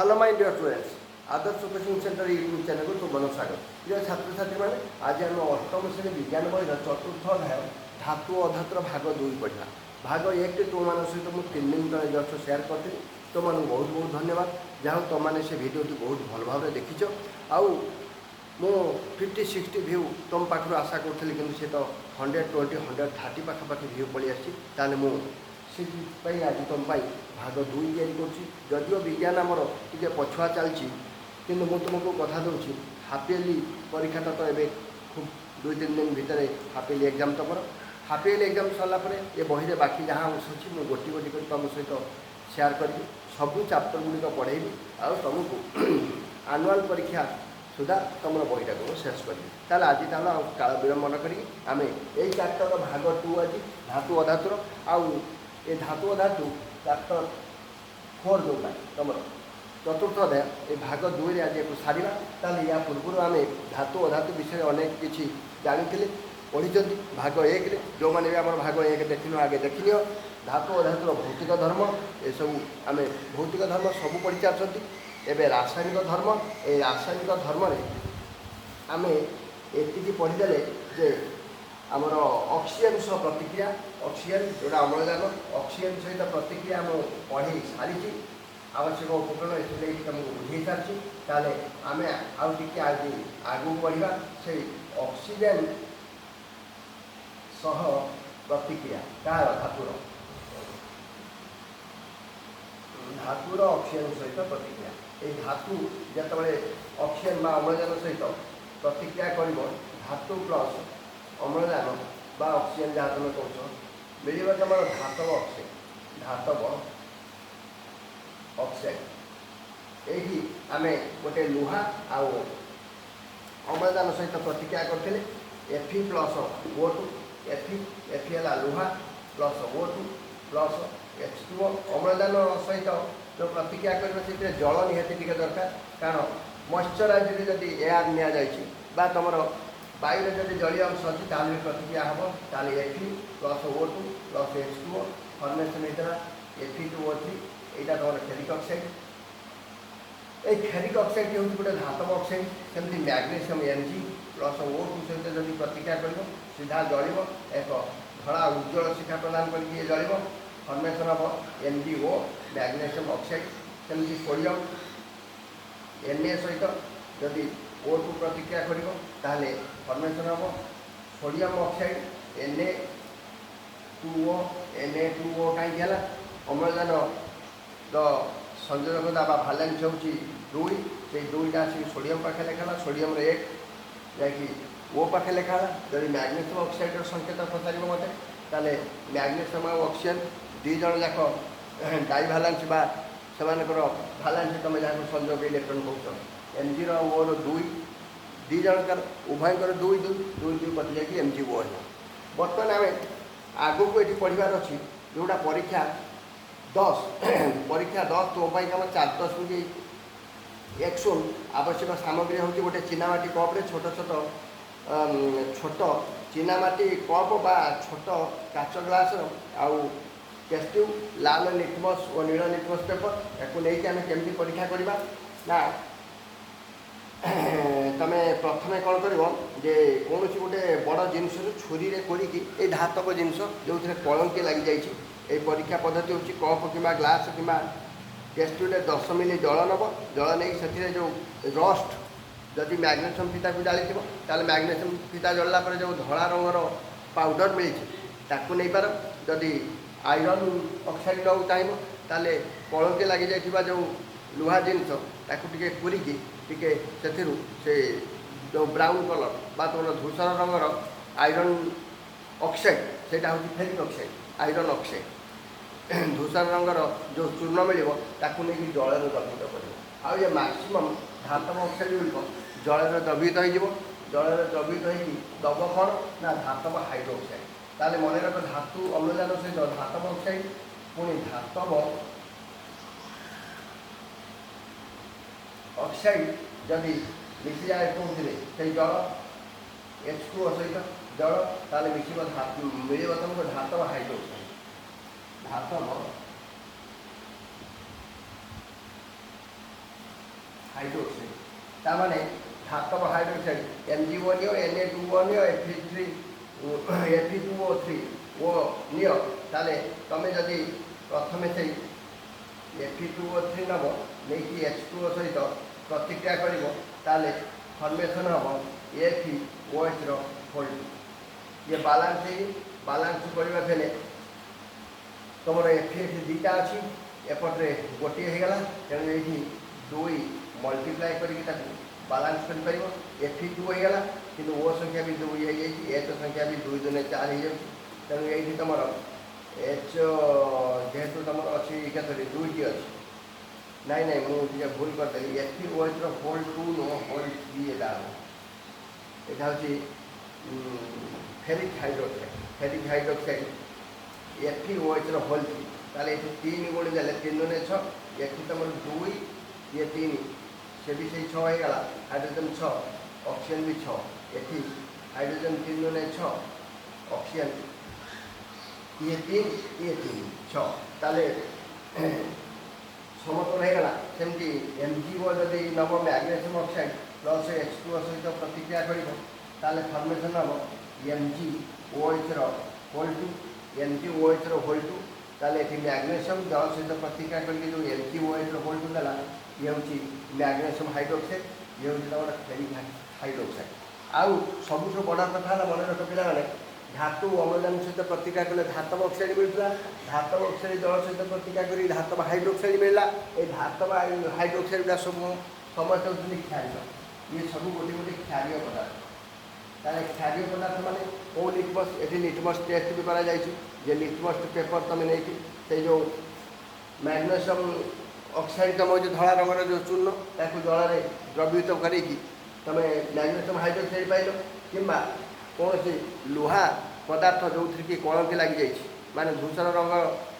Hello my dear students, Adarsh coaching centre YouTube channel को तुम स्वागत। प्रिय छात्र छात्री मैंने आज आम अष्टम श्रेणी विज्ञान बही चतुर्थ अध्याय धातु अधातुर भाग 2 पढ़ा। भाग 1 तुम सहित मुझे 3 दिन तक जस्ट सेयार करी। तुम बहुत बहुत धन्यवाद जहाँ तुमने से भिडियोटी बहुत भल भाव देखीच। आउ मु 50-60 व्यू तुम पाखर आशा करी कि तो 120-130 पाखापाखि व्यू पलि आसी से आज तुम भाग 2 या जदिव विज्ञान आमर टे पछुआ चलती कि तुमको कथा दूसरी हाफियरली परीक्षाटा तो ये खूब 2-3 दिन भितर हाफियरली एग्जाम तुम हाफियरली एग्जाम सरलापर ये बही में बाकी जहाँ अंश अच्छी मुझे गोटी गोटी कर तुम सहित सेयार करी सबू चैप्टर गुड़िक पढ़ेबी आ तुमको आनुआल परीक्षा सुधा तुम बहीटा को शेष करी। ताल आज काल विलम्ब न करी आम यही चैप्टर भाग 2 आज धातु अधातुर आउ ये धातु अधातु चैप्टर 4 जो तुम चतुर्थ अध्याय ये भाग 2 आज एक सारा। ताल या पूर्व आम धातु अधातु विषय अनेक किसी जानी पढ़ी भाग 1 जो मैंने भी आम भाग 1 देखिन आगे देखनी धातु अधातुर भौतिक धर्म ये सब आम भौतिक धर्म सब पढ़ी सारी। एवं रासायनिक धर्म ये रासायनिक धर्म आम ये पढ़ीदे जे आमर ऑक्सीजन सह प्रतिक्रिया ऑक्सीजन जोड़ा अम्लजान ऑक्सीजन सहित प्रतिक्रिया आम पढ़े सारी आवश्यक उपकरण इसलिए तुमको बुझे सारी। ताले आम आउ टे आज आगू बढ़ा से ऑक्सीजन सह प्रतिक्रिया कार धातुर धातुर ऑक्सीजन सहित प्रतिक्रिया ये धातु जिते ऑक्सीजन अम्लजान सहित प्रतिक्रिया कर धातु प्लस अम्लजान बा ऑक्सीजन जहाँ तुम कौच मिल तुम धातव ऑक्साइड धातव ऑक्साइड यही आम गोटे लुहा आउ अम्लजान सहित प्रतिक्रिया करते Fe प्लस O2 Fe है लुहा प्लस O2 प्लस H2O अम्लजान सहित जो प्रतिक्रिया कर जल निहाती टी दरकार कारण मॉइस्चराइजर जदि एयर नि तुम वायु जब जलीय अंश अच्छी ताल प्रतिक्रिया हम ताल Fe plus O2 plus H2O formation होता Fe2O3 यहाँ तुम फेरिक ऑक्साइड ये फेरिक ऑक्साइड हूँ गोटे धातव ऑक्साइड सेमती मैग्नेशियम Mg प्लस O2 सहित जब प्रतिक्रिया कर सीधा जल एक धड़ा उज्जवल शिखा प्रदान करके जल फर्मेसन हम MgO मैग्नेशियम ऑक्साइड सेमती सोडियम Na सहित जदि O2 प्रतिक्रिया कर फर्मेसन हम सोडियम ऑक्साइड Na2O Na2O कहीं अम्लजान संयोजकता भालेंस हूँ 2 से 2टा आसिक सोडियम पाखे लिखा सोडियम 1 जैकि O पाखे लिखा जब मैग्नेशियम ऑक्साइड संकेत पचार मत ताले मैग्नेशियम और ऑक्सीजन 2 जन जाक डाई भालेंस बा से भालेंस तुम जहाँ संयोग इलेक्ट्रॉन कौच Mg O 2 जन उभयर 2 कटि जाकि MgO है। बर्तमान आम आगू को ये पढ़ार अच्छी जोटा परीक्षा 10 परीक्षा 10 तुम आम 4-10 मिनट एक्शन आवश्यक सामग्री हूँ गोटे चीनामाटी कप्रे छोट छोट छोट चीनामाटी कप बा छोट काच ग्लास आउ टेस्ट ट्यूब लाल लिटमस और नील लिटमस पेपर या नहीं आम केमी परीक्षा करवा ना तुम प्रथम कौन कर कौन गोटे बड़ जिनस छुरी रे कोड़िकी धातव जिनस जो कलंकी लग जाए परीक्षा पद्धति हूँ कप कि ग्लास कि टेस्ट ट्यूब 10 मिली जल नब जल नहीं से जो रस्ट जदि मैग्नेशियम फीता को जाली थो मैग्नेशियम फीता जल्ला जो धला रंगर पाउडर मिली नहीं पार जदि आयरन ऑक्साइड नौ चाहिए ताले कलंकी लग जाए जो लुहा जिनस टे पूरिकी टे से जो ब्राउन कलर बा तुम धूसर रंगर आयरन ऑक्साइड से हूँ फेरिक ऑक्साइड आयरन ऑक्साइड धूसर रंगर जो चूर्ण मिल नहीं जल द्रवित कर आउ ये मैक्सिमम धातव ऑक्साइड गुड़िक जल द्रवित हो जल द्रवित हो दब कौन ना धातव हाइड्रोक्साइड ताले मन रख धातु अम्लजान सहित धातव ऑक्साइड पुणी धातव ऑक्साइड जदि मिसी जाए कौन से जल H2O सहित जल ताले मिस मिल तुमको धातव हाइड्रोक्साइड धातव हाइड्रोक्साइड ताने धातव हाइड्रोक्साइड MgO नियो Na2O नियो Fe2O3 ओ नियो ताले तमे जदि प्रथमे से Fe2O3 नब नहीं H2O सहित प्रतिक्रिया करिवो ताले फॉर्मेशन हम FeOH रो होल्ड ये बालांस करवा फेले तुम एफिएफ दुईटा अच्छी एपटे गोटे होगा तेणु ये दुई मल्टीप्लाए करके बालांस कर Fe2 होगा कि ओ संख्या भी दुई हो जाए एच संख्या भी 2 2 4 हो तेणु ये तुम एच जेहेतु तुम अच्छी केतोटी दुईटी अच्छी नाई नाई मुझे भूल करदेली FeOH रो होल 2 नो होल 3 यहाँ फेरिक हाइड्रोक्साइड FeOH रो होल 3 ताले ये 3 गुण देले 3 ने 6 ये तुम 2 ये 3 से भी से 6 होगा हाइड्रोजन 6 ऑक्सीजन भी 6 ये हाइड्रोजन 3 ने 6 ऑक्सीजन ये 3 6 ताले समतल होगा सेमती MgO जदि नब मैग्नेशियम ऑक्साइड प्लस H2O सहित प्रतिक्रिया कर फॉर्मेशन हम MgOH रो होल 2 MgOH रो होल 2 ताले मैग्नेशियम जल सहित प्रतिक्रिया करके जो MgOH रो होल 2 देला ये हूँ मैग्नेशियम हाइड्रोक्साइड ये हूँ तुम फेरिक हाइड्रोक्साइड आउ सबुठ बड़ा कथा मन रख पे धातु अम्लजान सहित प्रतिक्रिया कले धातव ऑक्साइड मिलता धातव ऑक्साइड जल सहित प्रतिक्रिया कर धातव हाइड्रोक्साइड मिलला ये धातव हाइड्रोक्साइड गुड़ा सब समस्त होती क्षारीय ये सब गोटे गोटे क्षारीय पदार्थ ताले क्षारीय पदार्थ माने कौ लिटमस ये लिटमस टेस्ट भी करा जे लिटमस पेपर तुम नहीं से जो मैग्नेशियम ऑक्साइड तुम जो धला रंगर जो चूर्ण ताकू जल द्रवीभूत करी तुम मैग्नेशियम हाइड्रोक्साइड पाइल कि कौन से लुहा पदार्थ जो थी कि कलंकी लगी जाइए माने धूसर रंग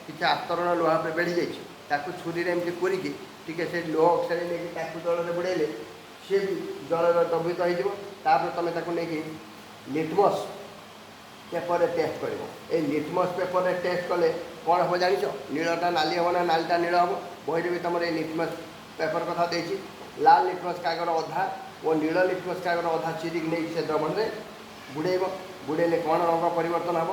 किसी आस्तरण लुहा पर बेढ़ी जाइए छुरी एमती कोरिकी टी से लोह ऑक्साइड नहीं जल में बुड़ेले सी भी जल द्रवीभूत हो तुम नहीं लिटमस पेपर टेस्ट कर लिटमस पेपर टेस्ट कले कौन हम जान नीलटा नाली हम ना नालीटा नील हम बही भी तुम लिटमस पेपर कथा देती लाल लिटमस कागर अधा और नील लिटमस कागर अधा चिरिक नहीं से द्रवण में बुड़ेब बुड़ेले कौन रंग परिवर्तन हम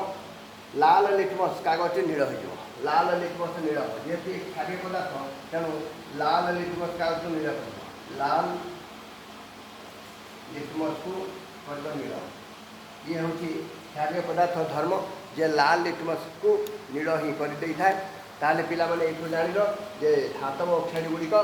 लाल लिटमस कागज नील हो लाल लिटमस नील हम जेहेतु क्षारीय पदार्थ तेणु लाल लिटमस कागज नील लाल लिटमस को नील ये हूँ क्षारीय पदार्थ धर्म जे लाल लिटमस को नील ही करदे ताले पिला माने ये जान जे धातव ऑक्साइड गुड़िक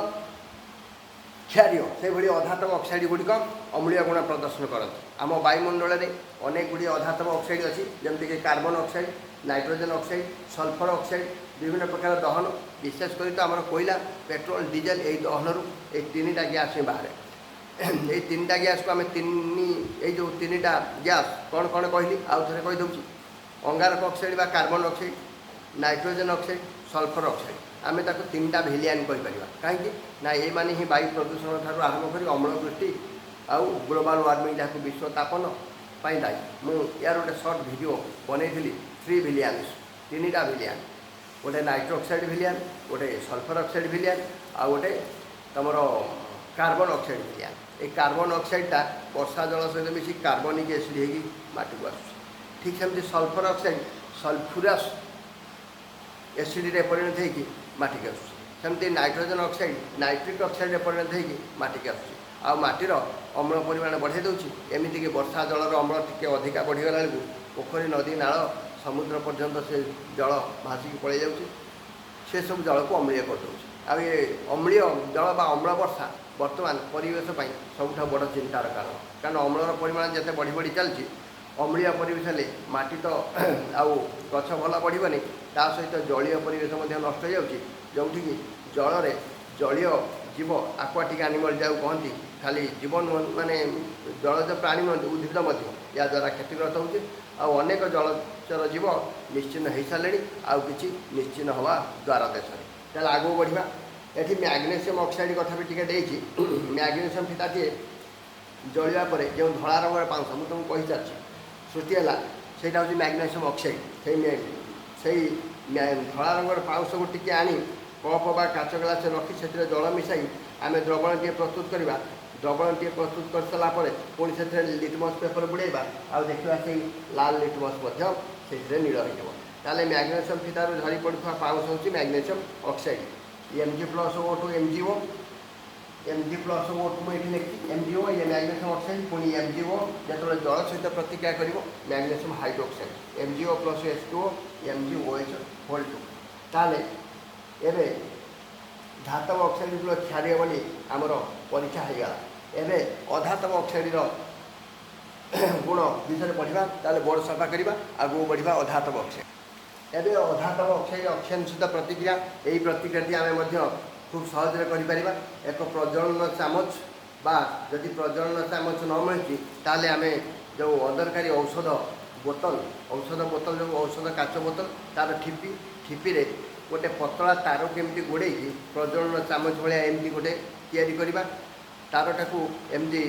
क्षारीय से भाई अधातव ऑक्साइड गुड़िक अम्लीय गुण प्रदर्शन करते आम वायुमंडल में अनेक गुड़ी अधातव ऑक्साइड अच्छी जमीक carbon oxide nitrogen oxide sulphur oxide विभिन्न प्रकार दहन विशेषकर तो आम कोयला पेट्रोल डीजेल यही दहन ये 3टा गैस में बाहर ये 3टा गैस को आम जो 3टा गैस कौन कौन कहली आउ थे कहीदे अंगारक ऑक्साइड बा carbon oxide nitrogen oxide sulphur oxide आम ताको 3टा भिलियन कहीपर कहीं ना ये माने ही वायु प्रदूषण ठार आरंभ कर अम्ल वृष्टि आउ ग्लोबल वार्मिंग जहाँ विश्व तापन दायी मुझे यार गोटे सर्ट भिड बनई 3 भिलियंस 3टा भिलियन गोटे नाइट्रो ऑक्साइड भिलियन गोटे सल्फर ऑक्साइड भिलियन आ गोटे तुम कार्बन ऑक्साइड भिलियन ये कार्बन ऑक्साइडटा वर्षा जल सहित मिसी कार्बनिक एसिड होटी को आस ठीक सेमती सल्फर ऑक्साइड सल्फुरस एसिड परिणत होगी माटी आसमती नाइट्रोजन ऑक्साइड नाइट्रिक ऑक्साइड परिणत होगी माटी आस माटीर अम्ल परिमाण बढ़ाई दूसरी एमती कि वर्षा जलर अम्ल टी अधिका बढ़ीगला बेलू पोखरी नदी नाल समुद्र पर्यंत से जल भासिक पड़े जाऊँगी से सब जल को अम्लीय करदे आ ये अम्लीय जल बा अम्ल वर्षा बर्तमान परिवेश सबुठ बड़ चिंतार कारण अम्लर परिमाण जिते बढ़ी बढ़ी चलती अम्लीय परिवेश ले माटी तो आउ गछ भल बढ़नी ता सहित जलीय परिवेश नष्ट हो जल जलीय जीव आक्वाटिक आनिमल जहाँ कहती खाली जीवन माने जलज प्राणी उद्भिद या द्वारा क्षतिग्रस्त होती अनेक जलचर जीव निश्चिन्न हो सारे आउ कि निश्चिन्न हवा द्वारा देश में आगू बढ़ा ये मैग्नेशियम ऑक्साइड कथा भी टी मैग्नेशियम फिताटे जलिया जो धला रंगर पाउस मुझे तुमको कही सारी सृष्टि है ସେଇଟା ହେଉଛି ମ୍ୟାଗ୍ନେସିୟମ୍ ଅକ୍ସାଇଡ୍ ସେଇ ଧଳା ରଙ୍ଗର ପାଉଁଶକୁ ଟିକେ ଆଣି କପ୍ ବା କାଚ ଗ୍ଲାସରେ ରଖି ସେଥିରେ ଜଳ ମିଶାଇ आम द्रवणटी प्रस्तुत करवा द्रवणटी प्रस्तुत कर सारा पुणी से लिटमस पेपर बुड़ेबा आ देखा से लाल लिटमस से नील हो मैग्नेशियम फीतार झरी पड़ता पाउच हूँ magnesium oxide Mg+O2 MgO Mg+O2 मुझे लिखी MgO ये मैग्नेशियम ऑक्साइड पुणी MgO जो जल सहित प्रतिक्रिया कर मैग्नेशियम हाइड्रोक्साइड MgO+H2O MgOH2 ताले एबे धातव ऑक्साइड जो छाड़े बोली आमर परीक्षा हो गला एवं अधातव ऑक्साइड गुण विषय पढ़ा ताले बोर्ड सफा करवा आगू बढ़ा अधातव ऑक्साइड एवं अधातव ऑक्साइड ऑक्सीजन सहित प्रतिक्रिया यही प्रतिक्रिया आम खूब सहज कर एक प्रज्वलन चामच बा जदि प्रज्वलन चामच न मिलूँ ताले आम जो अदरकारी औषध बोतल जो औषध काच बोतल तार ठिपी गोटे पतला तार केमती गोड़े प्रज्वलन चामच भाया एमती गोटे या तारटा को एमती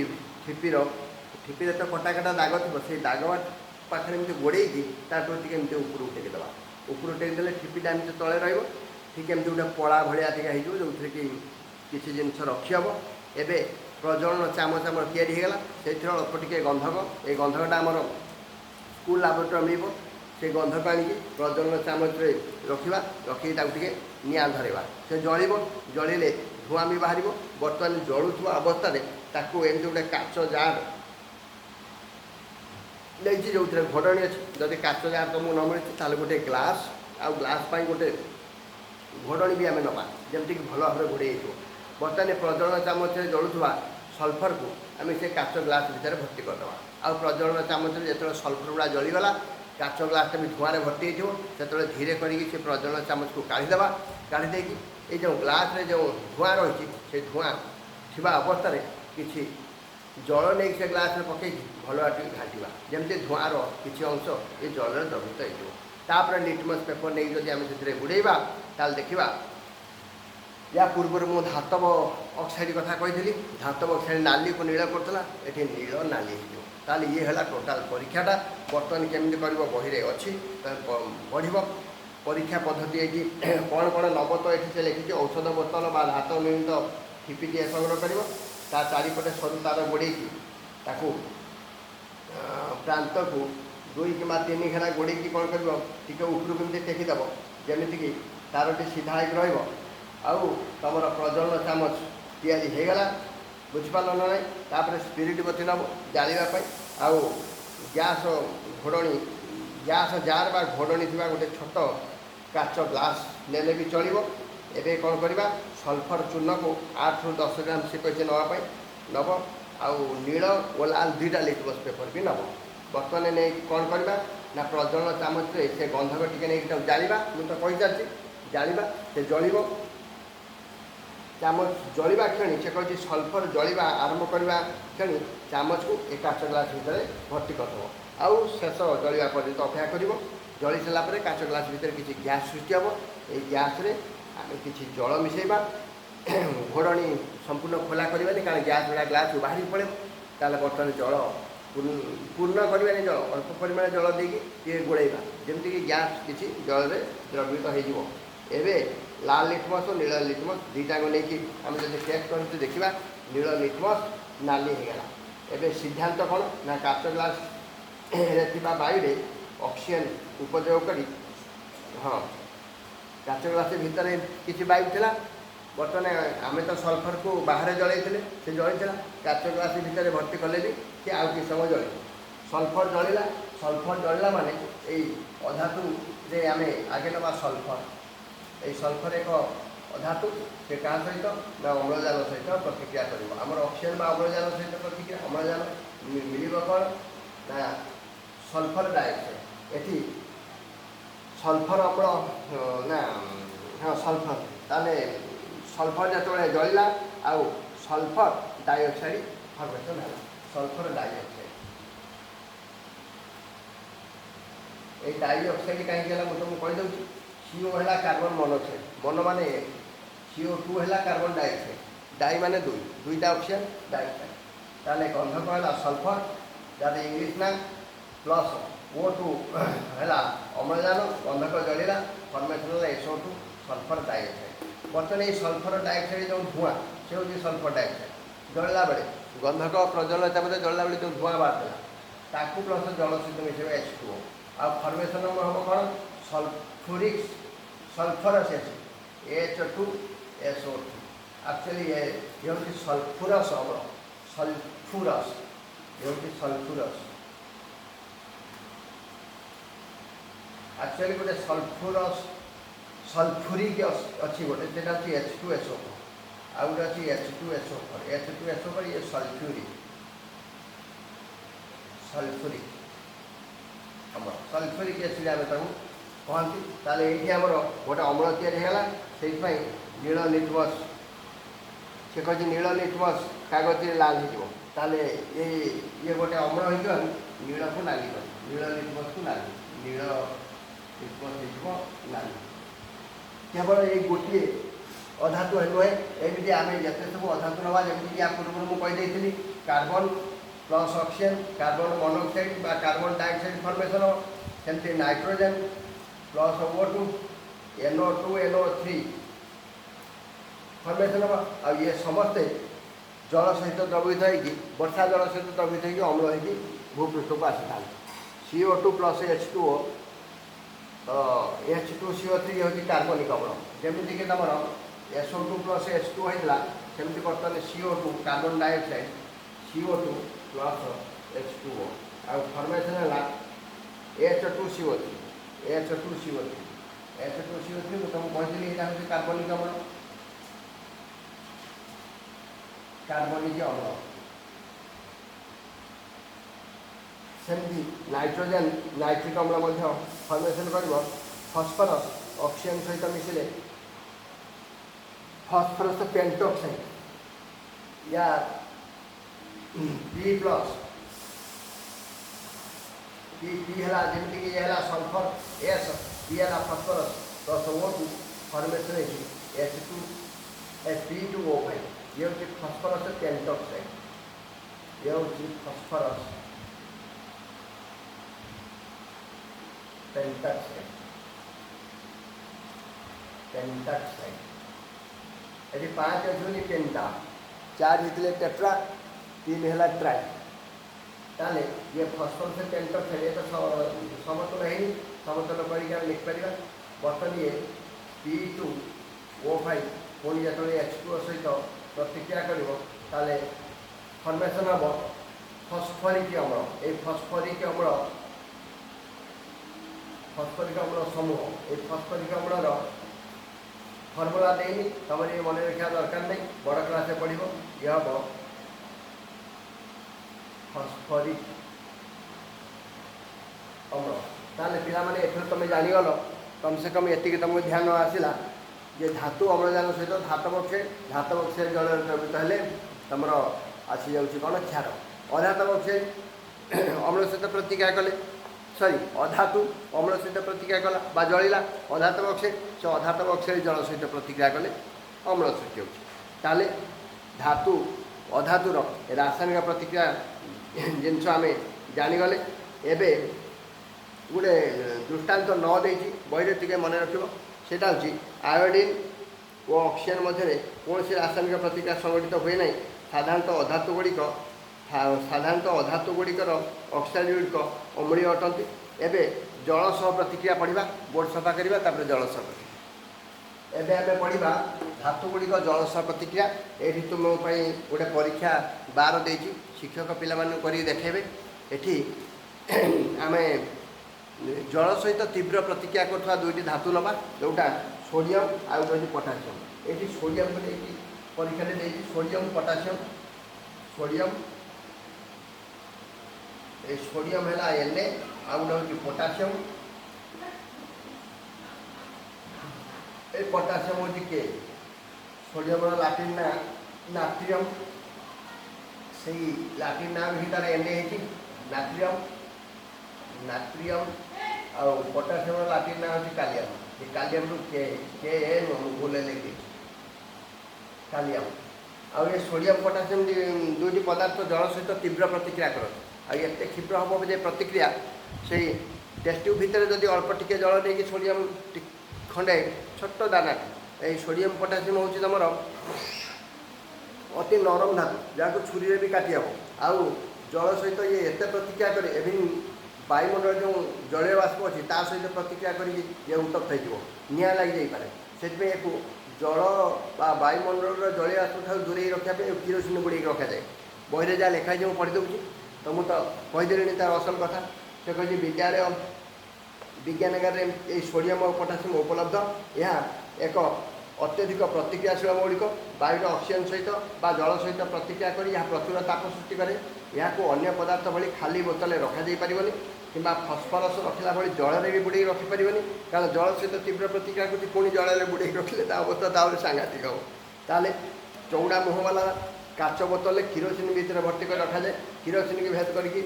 ठिपीर तो कटा कटा दाग थी से दाग पाखे एमती गोड़े तार एमती ऊपर टेकदेवा ऊपर टेकदे ठिपीटा एमती तले ठीक एमती गोटे पड़ा भाया हो जो कि किसी जिनस रखी हम एवं प्रज्वलन चामच आम या से अल्प टे गंधक ये गंधकटा आमर स्कूल लाबोरेटरी मिल से गंधक आनिकी प्रज्वलन चामच रखा रखी निआ धरवा से जलिले धूआं भी बाहर बर्तमान जलुवा अवस्था एमती गोटे काच जार नहीं जो घोड़णी अच्छी जदि काच जार तुमको न मिले गोटे ग्लास आ ग्लास गोटे घोड़णी भी आम नवा जमती भल भाव घोड़े बर्तमान प्रज्वलन चामच जलुवा सल्फर को आम से काच ग्लास भितर भर्ती करदे आ प्रज्वलन चामच जो सल्फर गुड़ा जलीगला काच ग्लासटा भी धूआं भर्ती हो धीरे करके प्रज्वलन चामच को काढ़ीदे काढ़ी ये जो ग्लास जो धूआं रही से धूआं थिबा अवस्था किसी जल नहीं से ग्लास में पकई भल घाटा जमती धूआर किसी अंश ये जल द्रवित होपर लिटमस पेपर नहीं जब आम से बुड़ेबा ताल देखा या पूर्व मु धातव ऑक्साइड कथा कही धातव ऑक्साइड नाली को नील करता ये नील नाली हो ये है टोटाल परीक्षाटा बर्तमान केमी कर बही अच्छी बढ़ परीक्षा पद्धति ये कौन कौन नब तो ये लिखी औषध बोतल बा धातव निर्मित ठिपीटी संग्रह कर चारिपटे सरू तार गोड़े प्रांत को 2 कि 3 घेरा गोड़े कौन कर उपरू कमी टेकीदेव जमीक तारटी सीधा हो तुम प्रज्वलन चामच या बुझिपार ना ना स्पिरिट बती नब जावाई आउ गैस घोड़णी गैस जार बा घोड़णी थी गोटे छोट काच ग्लास ने भी चलो एवं कौन करवा सल्फर चूर्ण को 8 ରୁ 10 ग्राम से कैसे नापी नब आउ नील और लाल 2टा लिटमस पेपर भी नब बर्तमान नहीं कौन करवा ना प्रज्वलन चामच से गंधक टी नहीं जावा मुझे तो कही चलती जावा से जल चामच जलिबा क्षणी से कही सल्फर जलिबा आरंभ करवा क्षणी चामच को एक काच ग्लास भितर भर्ती करदेव आउ शेष जलिबा पर्यंत अपेक्षा कर जली सारापर काच ग्लास भितर किसी गैस सृष्टि हम ये गैस आम किसी जल मिसेबा घोड़णी संपूर्ण खोला करवानी कारण गैस भरा ग्लास बाहर पड़े ताल बर्तमान जल पूर्ण करवानी जल अल्प परिमाण जल देकी गोड़ेबा जमीक गैस किसी जल में द्रवित हो लाल लिटमस और नील लिटमस 2टा को लेकिन आम जब टेस्ट कर देखा नील लिटमस नाली होगा एवं सिद्धांत कौन ना काच ग्लास वायु ऑक्सीजन उपयोग कर हाँ काच ग्लास भितर किसी वायु था बर्तमान आम तो सल्फर को बाहर जलते से जली काच ग्लास भितर भर्ती कले भी सी आउ कि समय जल सल्फर जलिला माने यही अधातु आम आगे नवा सल्फर ये सल्फर एक अधातु से क्या सहित ना अम्लजान सहित प्रतिक्रिया कर आम ऑक्सीजन अम्लजान सहित प्रतिक्रिया अम्लजान मिल कौन ना सल्फर डाइऑक्साइड ये सल्फर अम्ल ना हाँ सल्फर ताले सल्फर जो जलिला आउ सल्फर डाइऑक्साइड फर्मेशन है सल्फर डाइऑक्साइड ये डाइऑक्साइड कहीं मुझे तुमको कहीदे CO है कार्बन मोनोक्साइड मोनो माने CO2 है कार्बन डाइऑक्साइड डाई माने 2टा ऑक्सीजन डाइऑक्साइड ताले गंधक है सल्फर जहाँ इंग्लीश ना प्लस O2 है अम्लजान गंधक जलिला फर्मेशन SO2 सल्फर डाइऑक्साइड बर्तमान ये सल्फर डाइऑक्साइड जो धुआं से हूँ सल्फर डाइअक्साइड जलला बेले गंधक प्रज्वलन चाप जलला बेले जो धुआं बाहर ताकू प्लस जल सहित मिसेब H2O आ फर्मेसन हम कौन sulphuric sulphurous acid H2SO2 actually ये हूँ सल्फ्यूरस अम्ल सल्फ्यूरस ये हूँ सल्फ्यूरस एक्चुअली गोटे सल्फ्यूरस सल्फ्यूरिक अच्छी गोटे से H2SO4 आ गोटे अच्छी H2SO4 ये सल्फ्यूरिक सल्फ्यूरिक अम्ल सल्फ्यूरिक एसिड आम कहती ताले ये आमर गोटे अम्ल या नील लिटमस से कहे नील लिटमस कागज लाल हो ये गोटे अम्ल हो नील को नाली नील लिटमस को नाली नील लिटमस हो नाली केवल ये गोटे अधातु नुहे एमती आम जिते सब अधातु नवा जमी या पूर्व मुझे कहीदी carbon plus oxygen carbon monoxide बा कार्बन डाइऑक्साइड फॉर्मेशन सेमती nitrogen plus O2 NO2 NO3 formation हम आ ये समस्ते जल सहित द्रवित हो वर्षा जल सहित द्रवित हो अम्ल हो भूपृष्ठ को आसी था CO2 प्लस H2O H2CO3 हूँ कार्बनिक अम्ल जमीक तुम SO2 प्लस H2 होता सेमती बर्तमान CO2 carbon dioxide CO2 plus H2O आ फॉर्मेशन है H2CO3 H2CO3 मुझे कहती यहाँ हूँ कार्बनिक अम्ल कार्बनिक अम्ल सेमती नाइट्रोजन नाइट्रिक अम्ल फॉर्मेशन कर फस्फरस ऑक्सीजन सहित मिसिले फस्फरस पेंटॉक्साइड या P प्लस P है जमीक ये है सल्फर S P है फस्फरस प्लस O2 फॉर्मेशन है P2O5 ये हूँ फस्फरस पेंटॉक्साइड ये हूँ फस्फरस पेंटॉक्साइड ये 5 अच्छे पेंटा 4 होते टेट्रा 3 है ट्राई ताले ये फस्फरस पेंटॉक्साइड ये तो समतल है समतल कर लिखिपर बर्तमान ये P2O5 पुणी जो H2O सहित प्रतिक्रिया कर फर्मेशन हम फस्फरिक अम्ल ये फस्फरिक अम्ल समूह ये फस्फरिक अम्लर फर्मुला देनी तुम ये मन रखा दरकार नहीं बड़ क्लास पढ़ ये हम फस्फरिक अम्ल ताले पिलाने एथर तुम जानीगल कम से कम ये तुमको ध्यान आसला जे धातु अम्लजान सहित धातव ऑक्साइड जल द्रवित हेले तुम आसी जाऊँगी कौन क्षार अधातव ऑक्साइड अम्ल सहित प्रतिक्रिया कले सॉरी अधातु अम्ल सहित प्रतिक्रिया कला जलिला अधातव ऑक्साइड से अधातव ऑक्साइड जल सहित प्रतिक्रिया कले अम्ल सृष्टि होले धातु अधातुर रासायनिक प्रतिक्रिया जिनस आम जानीगले एबे गोटे दृष्टांत न देती बही टे मन रखिब सेटा हूँ आयोडीन और ऑक्सीजन मध्य कौन से रासायनिक प्रतिक्रिया संगठित हुए ना साधारणतः अधातु गुड़िकर ऑक्साइड गुड़िक अम्लीय अटंती एवं जल सह प्रतिक्रिया पढ़ा बोर्ड सफा करवा जल सह प्रतिक्रिया एवं आम पढ़ा धातु गुड़िक जल सह प्रतिक्रिया ये तुम गोटे परीक्षा 12 देती शिक्षक पिला देखेबे एठी आम जल सहित तीव्र प्रतिक्रिया कर दुईटी धातु नवा जोटा सोडियम आ गोटे पोटासियम ये सोडियम परीक्षा देती सोडियम पोटासियम सोडियम ये सोडियम है Na आ गोटे हूँ पोटासियम ये पोटासियम हूँ के सोडियम लाटिन ना नाट्रियम से लाटिन नाम ही तार Na है नाट्रियम नाट्रियम आ पोटासियम लाटिन नाम हूँ कालियम ये कालियम रु के भूल लिखी कालियम आ ये सोडियम पोटासियम दुईटी पदार्थ जल सहित तीव्र प्रतिक्रिया करते आते क्षिप्र हम जे प्रतिक्रिया से टेस्ट ट्यूब भितर जदि अल्प टिके जल नहीं सोडियम खंडे छोट दाना ये सोडियम पोटासियम हूँ तुम अति नरम धातु जहाँ छुरी भी काटी हम आउ जल सहित ये एत प्रतिक्रिया करे एवं वायुमंडल जो जलीय बाष्प अच्छी ता सहित प्रतिक्रिया करी ये उत्तप्त हो निआ लगी जापे से जल बा वायुमंडल जलीय बाष्प ठार दूरे रखापी किरोसिन बुड़े रखा जाए बही जहाँ लिखाई मुझे पढ़ी दूसरी तो मुझे तो कहीदेली तार असल कथा से कही विद्यालय विज्ञानगार में सोडियम और पोटासियम उपलब्ध यह एक अत्यधिक प्रतिक्रियाशील मौलिक वायु ऑक्सीजन सहित बा जल सहित प्रतिक्रिया करी यह प्रचुर ताप सृष्टि करे यहाँ को अन्य पदार्थ भली खाली बोतल रखा पारनि कि फस्फरस रखला भाई जल में भी बुड़े रखिपारे कारण जल सहित तीव्र प्रतिक्रिया करती पुणी जल बुड़े रखिले अवस्था ताहले सांघातिक हम ताले चौड़ा मुह वाला काच बोतल किरोसिन भितर भर्ती कर रखा जाए किरोसिन की भेद करके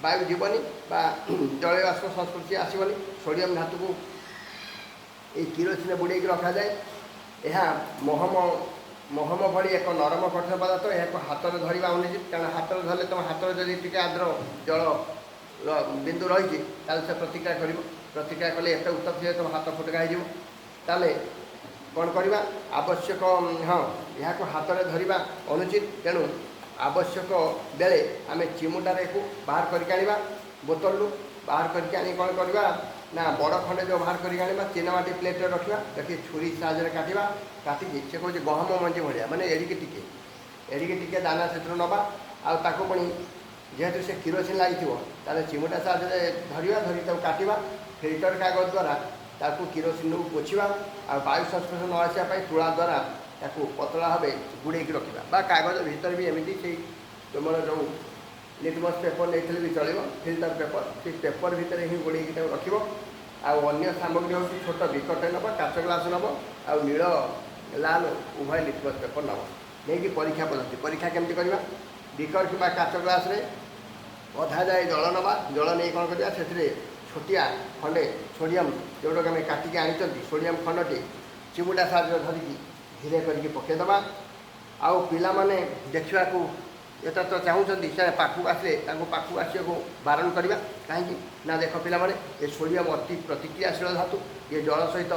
वायु जीवनी बा जल बाष्प संस्पर्श आसबनी सोडियम धातु को ये किरोसिन बुड़े रखा जाए यह महम भली एक नरम कठोर पदार्थ यह हाथ में धरवा अनुचित कारण हाथ में धरले तुम हाथ में जब टी आद्र जल बिंदु रही से प्रतिक्रिया कर प्रतिक्रिया कले एत उत्तप्त है तुम हाथ फुटका हो कौन करवा आवश्यक हाँ यहाँ हाथ में धरवा अनुचित तेणु आवश्यक बेले आम चिमुटार को बाहर करके बोतल बाहर करके आनी कौन करवा ना बड़ खंडे जो बाहर कर चीनमाटी प्लेट रखा देखिए छुरी साहय काटा काटिकी से कहे गहम मंजी भाया मानने एड़िके टिके दाना से नवा आनी जेहेतु से किरोसिन लगी चिमुटा साहय धरवा धरिक काटा फिल्टर कागज द्वारा ताकू किरोसिन को पोछा आ वायु संस्पर्श न आसापी तुला द्वारा ताकू पतला भाव गुड़े रखा कागज भितर भी एमती से तुम जो लिटमस पेपर नहीं भी चलो फिल्टर पेपर से पेपर भितर ही गुड़े रख अन्य सामग्री हूँ छोट विकटे नब काच ग्लास नब आ नील लाल उभय लिटमस पेपर नब नहीं परीक्षा पद्धति परीक्षा केमती करवा विकर कि काच ग्लास अधा जाए जल नवा जल नहीं कौन करवा से छोटिया खंडे सोडियम जोटा आम काटिकी आनी सोडियम खंडटी चिमुटा साहय धरिकी धीरे करके पकईदे आउ पिला माने देखा ये तो चाहूँगी से पाखक आसे पाखक आसको बारण करवा कहीं ना देख पिला ये सोडियम अति प्रतिक्रियाशील धातु ये जल सहित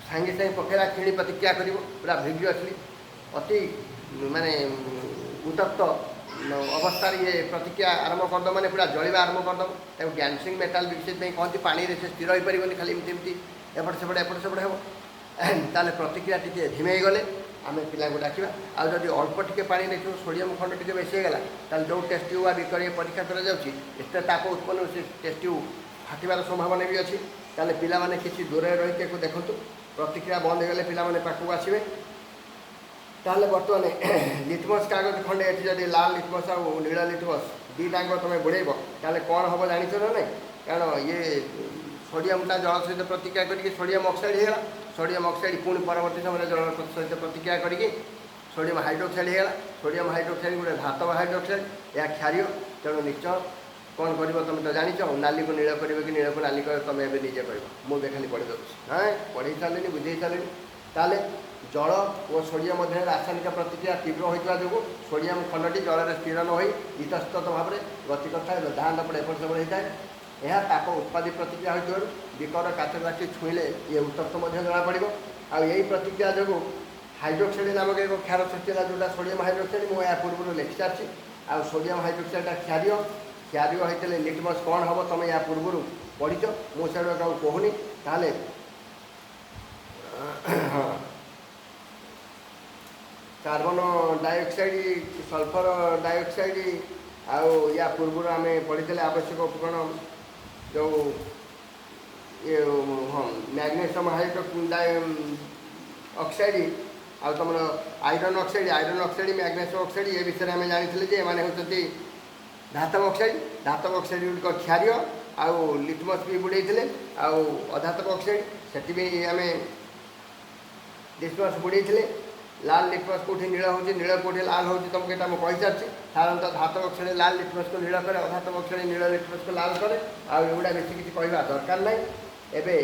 सागे सागे पकेला क्षणी प्रतिक्रिया कर पूरा भिग्यसली अति माने उत्तप्त अवस्था ये प्रतिक्रिया आरंभ करद मैंने पूरा जलिया आरंभ करदे गैनसिंग मेटाल विशेष कहते पानी से स्थिर हो पारे खाली एमती एपट सेपट हो ताले प्रतिक्रिया टी धीमे गले आम पिला डाक आदि अल्प टे पानी देखो सोडियम खंड टे बेसी होगा जो टेस्ट ट्यूब विकर परीक्षा कर ताप उत्पन्न से टेस्ट ट्यूब फाटिबार संभावना भी अच्छी ताले पिला माने किसी दूर रही देखूँ प्रतिक्रिया बंद हो गले पिला माने पाखक आसवे ताले बर्तमान लिटमस कागज खंडे ये जब लाल लिटमस आ नील लिटमस दीटाक तुम बुड़ेब ताले कौन हम जान ना नहीं कारण ये सोडियमटा जल सहित प्रतिक्रिया करके सोडियम ऑक्साइड होगा सोडियम ऑक्साइड पुणी परवर्ती समय जल सहित प्रतिक्रिया करके सोडियम हाइड्रोक्साइड होगा सोडियम हाइड्रोक्साइड गोटे धातव हाइड्रोक्साइड यह क्षारीय तेणु निश्चय कौन कर तुम तो जाच नाली को नील कर कि नील को नाली कर तुम ए निजे कर मुझे खाली पढ़ी दूँ हाँ पढ़े सारे बुझे सारे ताले जल और सोडियम मध्य रासायनिक प्रतिक्रिया तीव्र होता जो सोडियम खंडटी जल में स्थिर न हो इतस्तत भाव में गति करता है धान पड़े एपट सेपट होता है यह ताप उत्पादी प्रतिक्रिया हो विकर काच ग्लास छुईले ये उत्तप्त जना पड़ आई प्रतिक्रिया जो हाइड्रोक्साइड नामक एक क्षार सृष्टि है जोटा सोडियम हाइड्रोक्साइड मुझे पूर्व लिखि सारी आ सोडियम हाइड्रोक्साइडटा क्षारीय क्षारीय होते लिटमस कौन हम तुम या पूर्व पढ़ीच मुझे कहूनी ताले हाँ कार्बन डाइऑक्साइड सल्फर डाइऑक्साइड आउ या पूर्व आम पढ़ी आवश्यक उपकरण जो ये हाँ मैग्नेशियम ऑक्साइड आ तुम आयरन ऑक्साइड मैग्नेशियम ऑक्साइड ये विषय में जानी जे मैंने होती धातव ऑक्साइड गुड़िक क्षारीय आउ लिटमस भी बुड़े आउ अधातव ऑक्साइड से भी आम लिटमस बुड़े लाल लिटमस कौटी नील हो नील कौटी लाल हो तुमको यहाँ मुझे सारी साधारणतः धातव ऑक्साइड लाल लिटमस को नील करे अधातव ऑक्साइड नील लिटमस को लाल करे आउटा बेस किसी कहवा दरकार ना एवं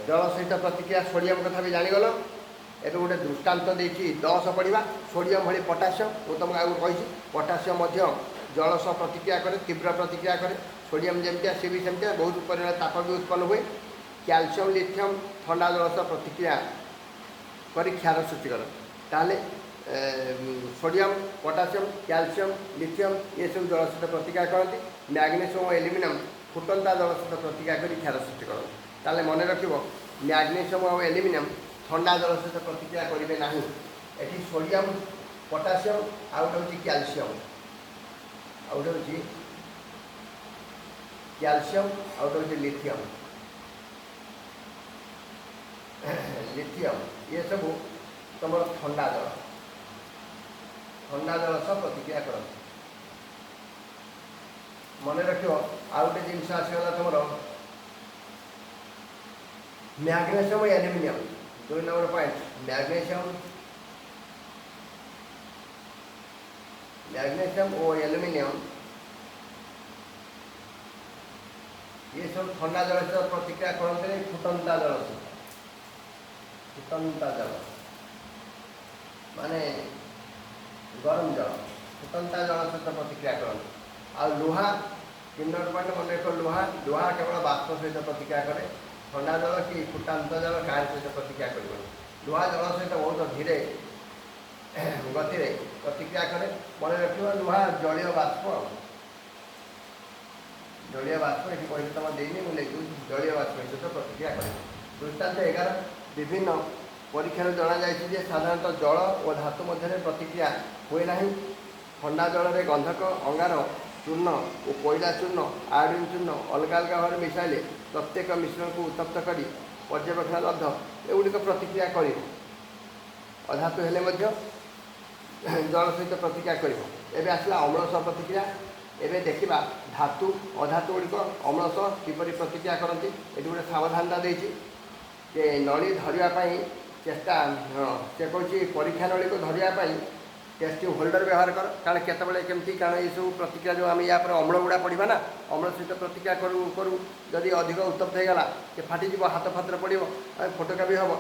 जल सहित प्रतिक्रिया सोडियम कथा भी जानीगल एवं गोटे दृष्टांत देखिए 10 पढ़ा सोडियम भली पोटासियम वो तुमको आगे कही पोटासियम जल सह प्रतिक्रिया करे तीव्र प्रतिक्रिया करे सोडियम जमती सी भी सेमती बहुत परिमाण ताप भी उत्पन्न हुए कैल्शियम लिथियम ठंडा जल सह प्रतिक्रिया कर क्षार सृष्टि कर ताहले सोडियम पोटासियम कैल्शियम लिथियम ये सब जल सहित प्रतिक्रिया करती। मैग्नेशियम और एल्युमिनियम फुटंता जल सहित प्रतिक्रिया कर क्षार सृष्टि करते। ताहले मन रखिब मैग्नेशियम और एल्युमिनियम ठंडा जल सहित प्रतिक्रिया करेंगे ना। एटी सोडियम पोटासियम आउट हूँ कैल्शियम आउट हूँ कैल्शियम आउट हूँ लिथियम लिथियम ये सब तुम ठंडा जल सह प्रतिक्रिया कर। मन रख आउ गोटे जिनस आसगला तुम मैग्नेशियम और एल्युमिनियम 2 नंबर पॉइंट मैग्नेशियम और एल्युमिनियम ये सब ठंडा जल सहित प्रतिक्रिया करते फुटंता जल माने गरम जल फुटंता जल सहित प्रतिक्रिया करते। आ लुहा 3 नंबर पॉइंट मन रख लुहा केवल बाष्प सहित प्रतिक्रिया करे। ठंडा जल कि फुटांत जल क्या सहित प्रतिक्रिया कर। लुहा जल सहित बहुत धीरे गति प्रतिक्रिया करे। मन रख लुहा जलीय बाष्प ये कही तुम देनी मुझे जलीय बाष्प सहित प्रतिक्रिया करे। दृष्टांत 11 विभिन्न परीक्षार जना जाए साधारणतः जल और धातु मध्य प्रतिक्रिया हुए ना। ठंडा जल में गंधक अंगार चूर्ण और कोयला चूर्ण आयोडीन चूर्ण अलग अलग भाव में मिसाइले प्रत्येक मिश्रण को उत्तप्त कर पर्यवेक्षण लब्ध एगुड़िक प्रतिक्रिया कर। अधातु हेले जल सहित प्रतिक्रिया कर। आसला अम्ल सह प्रतिक्रिया। एवं देखा धातु अधातु गुड़िक अम्ल सह किपरि प्रतिक्रिया करती। ये गोटे सावधानता देती नली धरवाई चेष्टा से कौन परीक्षा नली को धरवाई टेस्टिंग होल्डर व्यवहार कर। कारण केतबले केमती कारण ये सब प्रतिक्रिया जो आम या अम्ल गुड़ा पड़ा ना अम्ल सहित प्रतिक्रिया करूँ करूँ जदि अधिक उत्तप्त होगा कि फाटिज हाथ फातर पड़ो फोटका भी हम।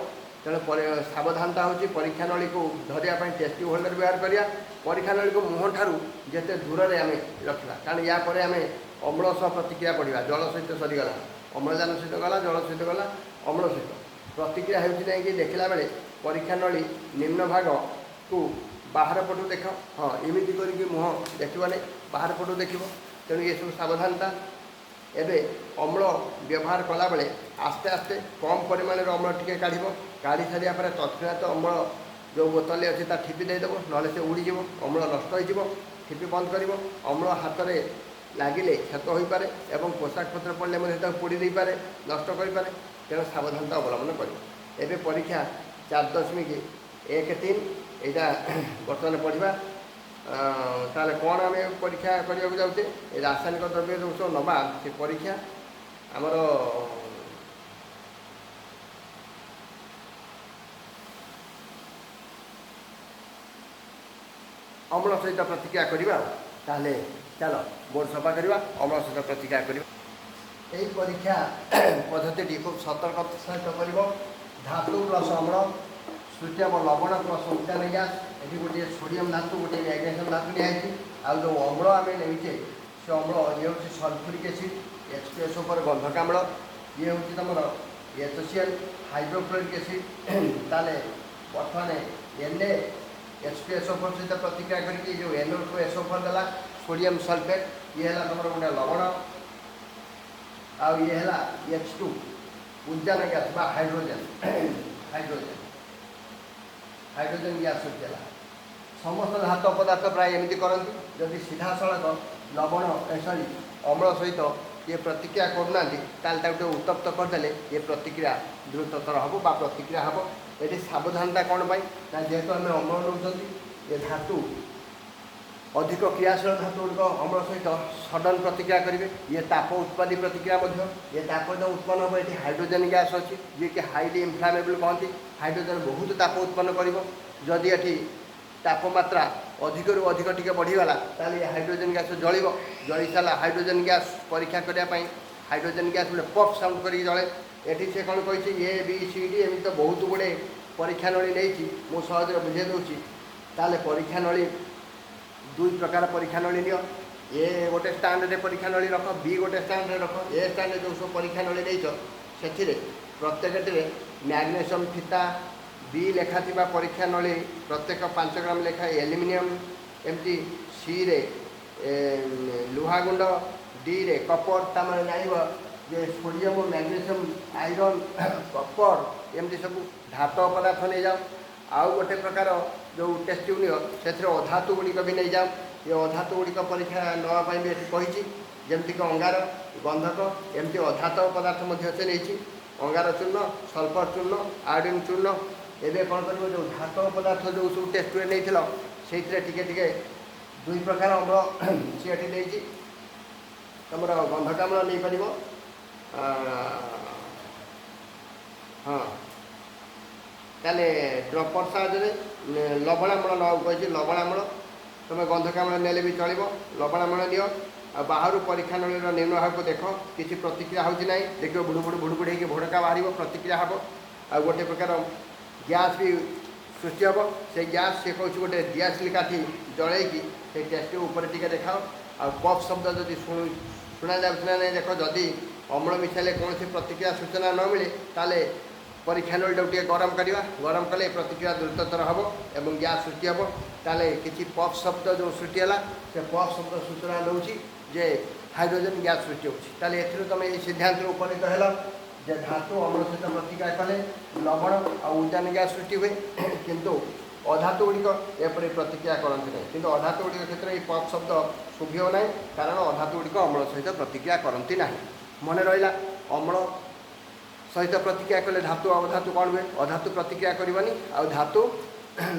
तेणु सावधानता हूँ परीक्षा नली को धरवाई टेस्टिंग होल्डर व्यवहार करिया। परीक्षा नली को मुहँ ठारू जिते दूर में आम रखा कारण या आम अम्ल सह प्रतिक्रिया पढ़ा जल सहित सरीगला अम्लजान सहित गला जल सहित गला अम्ल सहित प्रतिक्रिया होती देखला बेले परीक्षा नली निम्न भाग को बाहर पटू देख। हाँ एमती करके मुह देखने बाहर पटू देख। तेणु ये सब सावधानता। एवं अम्ल व्यवहार कला बेले आस्ते आस्ते कम परिमाण अम्ल टी काढ़ काढ़ी सारापर तत्क्षणात अम्ल जो बोतल अच्छे ठिपी देदेव ना से उड़ीज अम्ल नष्ट हो ठिपी बंद कर। अम्ल हाथ में लगिले क्षत हो पारे और पोशाक पत्र पड़े पोड़ी दे पारे नष्ट करे। तेणु सावधानता अवलम्बन कर। एवं परीक्षा 4.13 यहाँ बर्तमान पढ़ा ताले कौन आम परीक्षा करने जाऊे रासायनिक द्रव्य जो सब नवा से परीक्षा आमर अम्ल सहित प्रतिक्रिया करवा। ताले चल बोर्ड सफा करवा अम्ल सहित प्रतिक्रिया करवा। यही परीक्षा पद्धति खूब सतर्क सहित कर। धातु प्लस अम्ल सोडियम लवण प्लस ऑक्सीजन गैस ये गोटे सोडियम धातु गोटे मैग्नेशियम धातु निहाई आ जो अम्ल आम नहींचे से अम्ल ये हूँ सल्फ्यूरिक एसिड H2SO पर गंधक अम्ल ये हूँ तुम HCl हाइड्रोक्लोरिक एसिड। ताले बर्तमान Na H2SO सहित प्रतिक्रिया करके जो NO2SO4 देला सोडियम सल्फेट ये है तुम गोटे लवण आ ये है H2 उद्यान गैस बा हाइड्रोजन गैस देला। समस्त धातु पदार्थ प्राय एमती करती जदि सीधा सड़क लवण सॉरी अम्ल सहित ये प्रतिक्रिया करना ताल उत्तप्त करदे ये प्रतिक्रिया द्रुततर हम बा प्रतिक्रिया हम। ये सावधानता कौन पाई ना जेहेतु आम अम्ल नौ ये धातु अधिक क्रियाशील धातु गुड़िक अम्ल सहित सडन प्रतिक्रिया करेंगे। ये ताप उत्पादी प्रतिक्रिया ये ताप जो उत्पन्न हम ये हाइड्रोजन गैस अच्छी जी कि हाईली इनफ्लामेबल कहती। हाइड्रोजन बहुत ताप उत्पन्न करी ये तापमात्रा अधिक रू अधिक टी बढ़ीगला ताले हाइड्रोजन गैस जल जली सारा हाइड्रोजन गैस परीक्षा करने हाइड्रोजन गैस गोटे पफ साउंड कर जले। ये से कौन कही ABCD एमती तो बहुत गुड़े परीक्षा नली नहीं मुझे बुझे दूसरी। ताले परीक्षा नली 2 प्रकार परीक्षा नली नियो ए गोटे स्टाण्ड परीक्षा नली रख बी गोटे स्टाण्ड रख। ए स्टाण्ड जो सब परीक्षा नली नहीं से प्रत्येक मैग्नेशियम फीता बी लेखा थिबा परीक्षा नली प्रत्येक 5 ग्राम लेखा एल्युमिनियम एमती सी रे लुहा गुंड डी रे कपर तामान जानिब जे सोडियम मैग्नीशियम आयरन कपर एमती सब धातु पदार्थ नहीं जाओ। आउ गोटे प्रकार जो टेस्ट ट्यूब से अधातु गुड़िक भी नहीं जाओ। ये अधातु गुड़िक परीक्षा नापी भी कही जमीक अंगार गंधक एमती अधातु पदार्थ से नहीं अंगार चूर्ण सल्फर चूर्ण आयोडीन चूर्ण एवं कौन कर जो धातु पदार्थ जो सब टेस्ट नहीं से टे 2 प्रकार अम्ल सीएटी नहीं तुम गंधक अम्ल नहीं पार हाँ ताले ड्रपर साहाଯ୍ୟରେ लवणाम्ल नाक कही लवणाम्ल तुम गंधकाम्ल नेले भी चलो लवणाम्ल नियो आ बाहर परीक्षा नली निम्न भाग को देख किसी प्रतिक्रिया होती ना देख बुड़बुड़ होकर भोड़का बाहर प्रतिक्रिया हम आ गोटे प्रकार गैस भी सृष्टि हम से गैस से कौन गोटे दियासिल काठी जलैकी से टेस्ट ऊपर टी देखाओ आ पफ शब्द जदि शुणा जाना नहीं देख जदि अम्ल मिसाइले कौन प्रतिक्रिया सूचना न मिले ताले परीक्षा नलटा टे गरम करवा गरम कले प्रतिक्रिया द्रुततर हम और गैस सृष्टि हम ताले किसी पफ शब्द जो सृष्टि है से पफ शब्द सूचना दूसरी जे हाइड्रोजन गैस सृष्टि होती तुम ये सिद्धांत उपनीत है जे धातु अम्ल सहित प्रतिक्रिया कले लवण और उद्यान गैस सृष्टि हुए किंतु अधातु गुड़िक एपरी प्रतिक्रिया करते ना कि अधातु गुड़िक क्षेत्र में पफ शब्द शुभ ना कारण अधातु गुड़िक अम्ल सहित प्रतिक्रिया करती ना। मन रहा अम्ल सहित प्रतिक्रिया कले धातु अधातु कौन हुए अधातु प्रतिक्रिया करनी आ धातु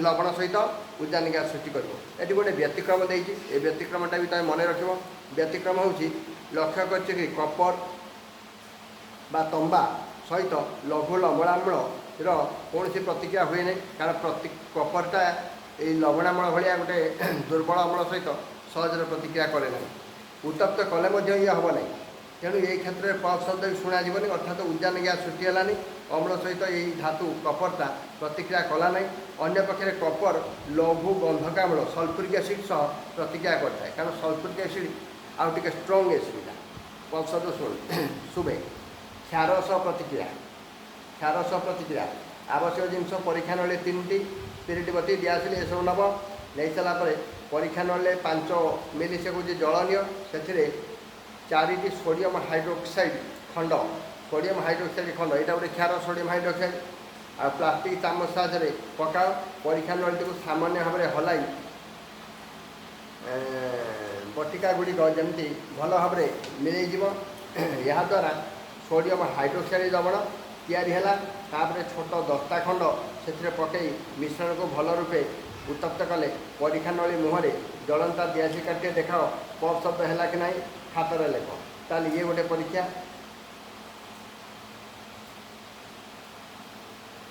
लवण सहित उद्यान गैस सृष्टि कर ये गोटे व्यतिक्रम देती ये व्यतिक्रमटा भी तुम मन रख व्यतिक्रम हूँ लक्ष्य कर कपर बा तंबा सहित लघु लवणाम्ल कौन सी प्रतिक्रिया हुए नहीं कारण कपरटा ये लवणाम्ल भाया गोटे दुर्बल अम्ल सहित सहज प्रतिक्रिया करे ना उत्तप्त कले ये हम ना तेणु ये क्षेत्र में पफ शब्द भी शुणा जीवन अर्थात उद्यान गैस सृष्टि है अम्ल सहित यही धातु कपरटा प्रतिक्रिया कला ना अन्य पक्षे कपर लघु गंधकाम्ल सल्फ्यूरिक एसिड सह प्रतिक्रिया करता है कारण सल्फ्यूरिक एसिड आउ टे स्ट्रंग एसिड पफ शब्द शुभे क्षार सह प्रतिक्रिया आवश्यक जिनस परीक्षा नली 3टी स्पिरिट बती दियासिल ये सब नब नहीं सारापर परीक्षा नली 5 मिलीसेकेंड जल नियो से 4टी सोडियम हाइड्रोक्साइड खंड सोडियम हाइड्रोक्साइड खंड यहाँ गोटे क्षार सोडियम हाइड्रोक्साइड आ प्लास्टिक चामच साहाଯ୍ୟରେ पकाओ परीक्षा नलटी को सामान्य भाव में हलाई बटिका गुड़िक जमी भल भाव मिल याद्वारा सोडियम हाइड्रोक्साइड लवण या छोट दस्ता खंड से पकई मिश्रण को भल रूपे उत्तप्त कले परीक्षा नली मुहरे जलंता दियासी काटे देखाओ पफ शब्द है कि नहीं हाथ में लेख ताल ये गोटे परीक्षा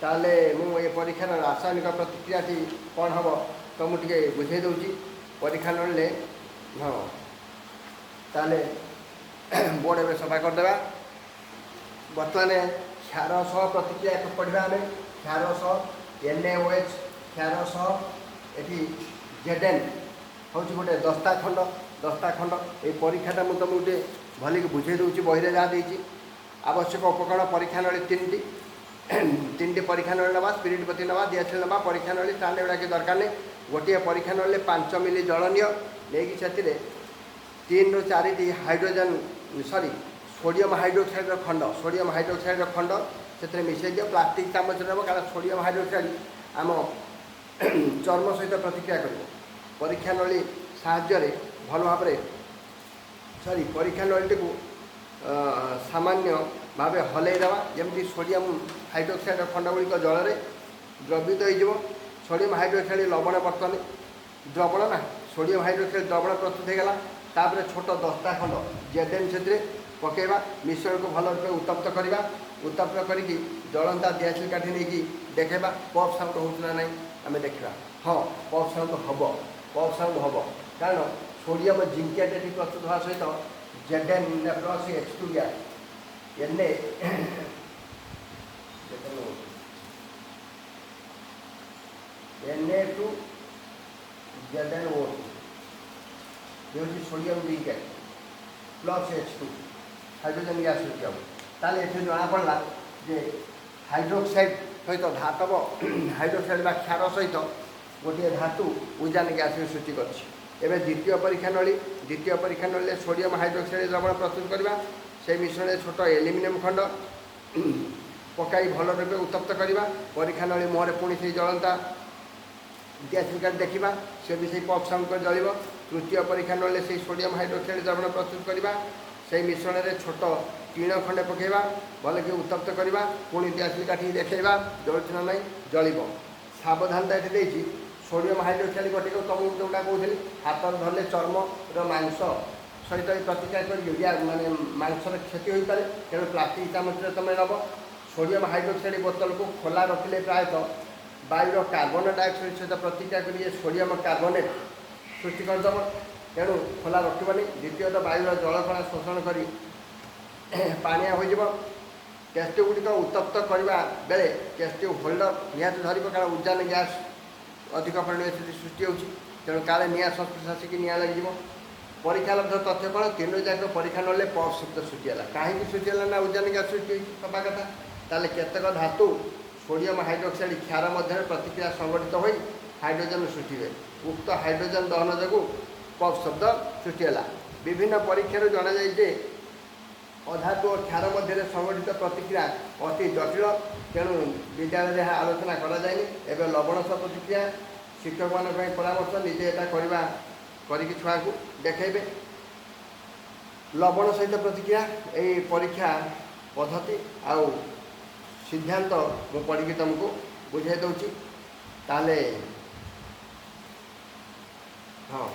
ताले ये परीक्षार रासायनिक प्रतिक्रिया कौन हम तो मुझे बुझे दूसरी परीक्षा नले हाँ ताले बोर्ड में सफा करदे बर्तमान क्षार सह प्रतिक्रिया पढ़ा आम क्षार सह NaOH क्षार सह ये Zn हूँ गोटे दस्ता खंड ये परीक्षाटा मुझे तुमको गोटे भल बुझे दूसरी बही जहाँ देती आवश्यक उपकरण परीक्षा नली 3टी परीक्षा नली नवा स्पिरिट बती नवा दियासिल नवा परीक्षा नली स्टाण्ड गुड़ा दरकार नहीं गोटे परीक्षा नली 5 मिली जल नहीं से 3 ରୁ 4टी हाइड्रोजन सॉरी सोडियम हाइड्रोक्साइड खंड से मिसई दियो प्लास्टिक चामच नब कारण सोडियम हाइड्रोक्साइड आम चर्म सहित प्रतिक्रिया कर परीक्षा नली साहाय्य भल भाव सॉरी परीक्षा नलटी को सामान्य भाव हलईदेवा जमी सोडियम हाइड्रोक्साइड खंड गुड़िक जल में द्रवित हो सोडियम हाइड्रोक्साइड लवण बर्तन द्रवण ना सोडियम हाइड्रोक्साइड द्रवण प्रस्तुत होगा तापर छोट दस्ता खंड Zn से पकेवा मिश्रण को भल रूप उत्तप्त करवा उत्तप्त करके जलंता दियासिल काठी नहीं देखेबा पफ साउंड होना ना आम देखा हाँ पफ साउंड हम कारण सोडियम जिंकेट प्रस्तुत होगा सहित Zn plus H2 gas Na2 ZnO ये हूँ sodium zincate plus H2 hydrogen gas सृष्टि हम ताले ये जना पड़ा जे हाइड्रोक्साइड सहित धातव हाइड्रोक्साइड बा क्षार सहित गोटे धातु उजान ग्यास सृष्टि करछि। एवं द्वितीय परीक्षा नली सोडियम हाइड्रोक्साइड द्रवण प्रस्तुत करवा से मिश्रण छोट एल्युमिनियम खंड पकाई भल रूपे उत्तप्त करवा परीक्षा नली मुहर पुणी से जलता दियासिल देखा से भी से पफ साउंड कर जल। तृतीय परीक्षा नली से सोडियम हाइड्रोक्साइड द्रवण प्रस्तुत करवा से मिश्रण में छोट टीण खंडे पकेवा भल कि उत्तप्त करवा पुणी दियासिल काटी देखा जलुना ना जल। सावधानता ये सोडियम हाइड्रोक्साइड गटिक तुमको जोटा कहते हाथ धरले चर्म मांस सहित प्रतिक्रिया कर माने मांसर क्षति हो पाए तेणु प्लास्टिक चामच तुम नब। सोडियम हाइड्रोक्साइड बोतल को खोला रखिले प्रायतः वायुर कार्बन डाइऑक्साइड सहित प्रतिक्रिया कर सोडियम कार्बोनेट सृष्टि करदेव तेणु खोला रखनी। द्वितीयतः वायुर जलकणा शोषण कर पानिया हो टेस्ट ट्यूब गुड़िक उत्तप्त करने बेले टेस्ट ट्यूब होल्डर निहत धर कारण उजान ग्यास अधिक परिमाण सृष्टि होती तेणु काले निआ संस्पर्श आसिक निआ लगे। परीक्षा लब्ध तथ्य कौन तीन जाक परीक्षा नले पफ शब्द सृष्टिला कहीं सृष्टिला ना उजान ग्यास सृष्टि हवा कथा ताले केतक धातु सोडियम हाइड्रोक्साइड क्षार मध्य प्रतिक्रिया संगठित हो हाइड्रोजन सृष्टि हुए उक्त हाइड्रोजन दहन जो पफ शब्द सृष्टिला। विभिन्न परीक्षार जना जाए अधातु और क्षार मध्य संगठित प्रतिक्रिया अति जटिल तेणु विद्यालय यह आलोचना कराए। लवण सह प्रतिक्रिया शिक्षक मान परामर्श निजे यहाँ करके छुआ को देखेबे। लवण सहित प्रतिक्रिया यही परीक्षा पद्धति आउ सिद्धांत मु पढ़ी तुमको बुझाई दूची ताले। हाँ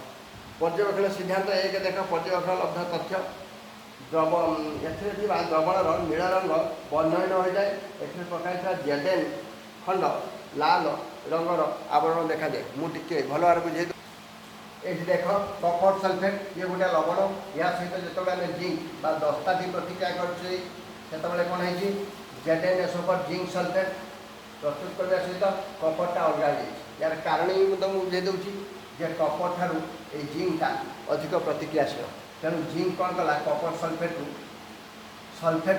पर्यवेक्षण सिद्धांत एक देख पर्यवेक्षण लब्ध तथ्य द्रव द्रवणर नील रंग वर्णहीन हो जाए एथे पकाई जेडेन खंड लाल रंगर आवरण देखा जाए। मुझे भल भाव बुझे ये देख कपर सल्फेट ये गोटे लवण या सहित जो जिंक दस्ता भी प्रतिक्रिया करते कौन है जेडेन एसोपर जिंक सल्फेट प्रस्तुत करने सहित कपरटा अलग यार कारण ही मुझे बुझे दूसरी कपर ठारू जिंकटा अधिक प्रतिक्रियाशील तेणु जिंक कौन कला कपर सल्फेट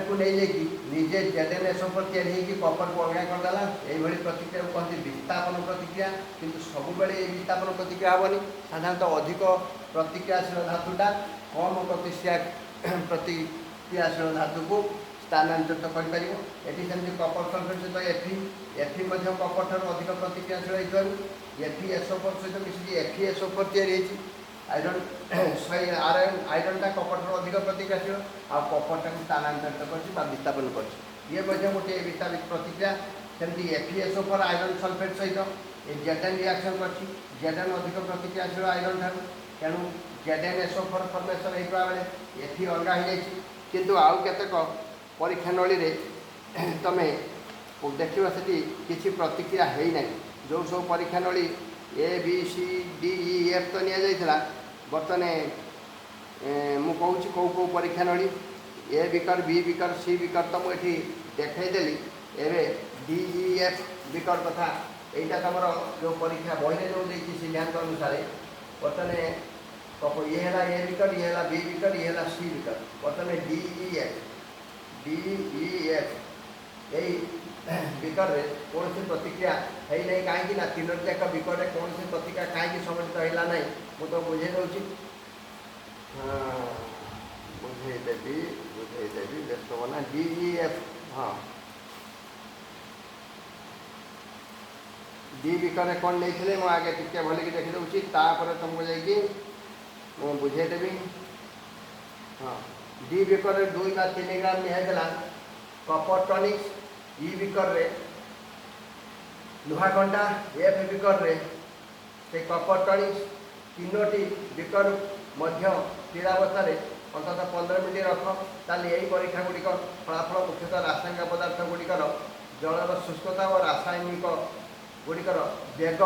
को नहीं जाकि निजे जेडेन एसोपर या कपर को अलग करदेला यही प्रतिक्रिया कहते विस्थापन प्रतिक्रिया किंतु सबुबले ये विस्थापन प्रतिक्रिया हेनी साधारणतः अधिक प्रतिक्रियाशील धातुटा कम प्रतिक्रियाशील धातु को स्थानांतरित कर कपर सल्फेट सहित एफी कपर ठार अधिक प्रतिक्रियाशील एफी एसोपर सहित मिसी एफी एसोपर या आयरन आयरनटा कपर ठार अधिक प्रतिक्रियाशील आ कपरटा स्थानांतरित कर विस्थापन कर गोटे विस्थापित प्रतिक्रिया सेमती एफीएसओ आयरन सल्फेट सहित जेडेन रिएक्शन कर जेडेन अधिक प्रतिक्रियाशील आयरन ठार तेणु जेडेन एसओ4 फर्मेसन होता बेले एफी अलग हो जाए किंतु आउ केतेक परीक्षा नली तमें देखा से किसी प्रतिक्रिया है ना जो सब परीक्षा नली A B C D E F तो निया बर्तने मुझे कौ कौ परीक्षा नली ए बिकर बी बिकर सी बिकर तो मुझे देखईदेली एवं डी ई एफ बिकर कथा यहाँ तुम जो परीक्षा बही जो देखिए सिद्धांत अनुसार बर्तने ये है ए बिकर ये है बी बिकर ये है सी बिकर बर्तने डी ई एफ यही बिकर रे कौन सी प्रतिक्रिया है नहीं कहीं तीन जाक बिकर रे कौन सी प्रतिक्रिया कहीं संगठित है ना मुझे तो बुझे दूसरी बुझेदेवी व्यस्त होना डी ई एफ हाँ डी बिकर रे कौन नहीं मुझे आगे टिके भल की देखी दूसरी तुमको जाकि मुझे बुझेदेवी हाँ डी बिकर रे 2 ବା 3 ग्राम निहाइला कपर टॉनिक्स ई बिकर रे लुहा घंटा एफ बिकर रे से कपर टॉनिक्स तीनोटी बिकर मध्य स्थिरावस्था अंततः 15 मिनट रख ताल यही परीक्षा गुड़िक फलाफल मुख्यतः रासायनिक पदार्थ गुड़िकर जलर शुष्कता और रासायनिक गुड़िकर वेग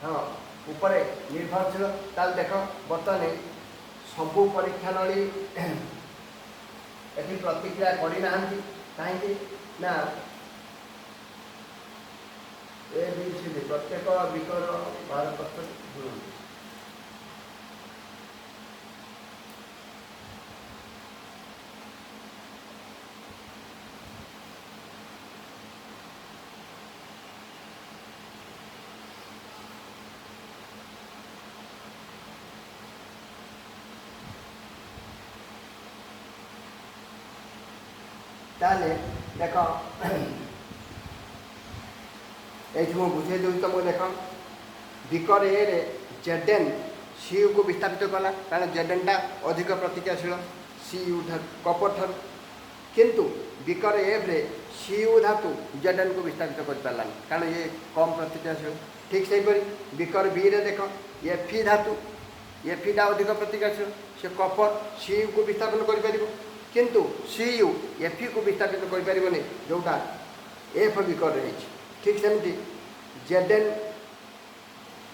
हाँ उपरे निर्भरशील ताल देख बर्तमान सबू परीक्षा नली ये प्रतिक्रिया करना कहीं ना ए बी सी डी प्रत्येक बिकर 12%। ताले देख ये बुझे दूँ तुमको देख विकर ए रे जेडेन सी यू को विस्थापित कला कारण जेडेन टा अधिक प्रतिक्रियाशील सी यू कपर ठार किंतु विकर एफ रे सी यू धातु जेडेन को विस्थापित कर पारानी कारण ये कम प्रतिक्रियाशील ठीक से विकर बी रे देख एफी धातु एफीटा अधिक प्रतिक्रियाशील से कपर सी यू को विस्थापन कर किंतु सी यू एफी को विस्थापित कर जोटा एफ विकर रही ठीक सेमती जेडेन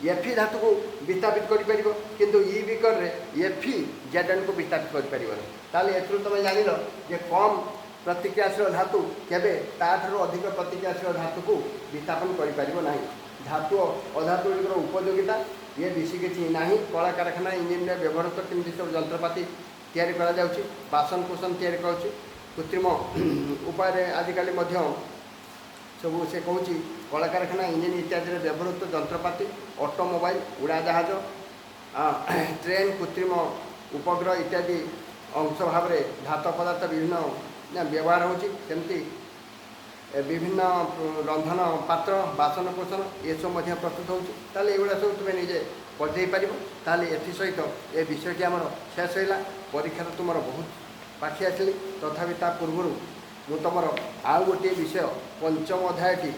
एफी धातु को विस्थापित कर किंतु ई विकर रे एफी जेडेन को विस्थापित कर तुम जान जे कम प्रतिक्रियाशील धातु केबे ताठार अधिक प्रतिक्रियाशील धातु को विस्थापन कर धातु अधातु गुड़िकर उपयोगिता ये बेसी किसी ना कला कारखाना इंजिन में व्यवहृत केमती सब जंत्रपाति तैयारी करा जाउछि बासन कुसन तैयारी करुच्ची कृत्रिम उपाय आजिकल सब से कहूँ कला कारखाना इंजिन इत्यादि व्यवहृत जंत्रपाति ऑटोमोबाइल उड़ाजाहाज ट्रेन कृत्रिम उपग्रह इत्यादि अंश भाव में धातु पदार्थ विभिन्न व्यवहार होमती विभिन्न रंधन पात्र बासन कुसन ये सब प्रस्तुत होगुड़ा सब तुम्हें निजे पढ़े पार एसहित ए विषयटी आम शेष होगा परीक्षा तो तुम बहुत पाखी आसली तथापि ता पूर्व मु तुम आउ गोटे विषय पंचम अध्यायटी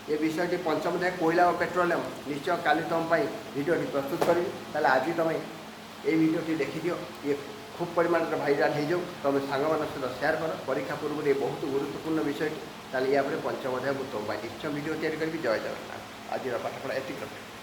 ये विषयटी पंचम अध्याय कोयला और पेट्रोलियम निश्चय काली तुम भिडियोटी प्रस्तुत करी आज तुम ये भिडियोटी देखिदियो ये खूब परिमाण भाइराल हो जाऊ तुम सांग सहित सेयार कर परीक्षा पूर्व ये बहुत गुरुत्वपूर्ण विषय ताले या पंचम अध्याय तुम निश्चय भिडियो तैयारी करी जय जगन्नाथ आज पाठपढ़ा एति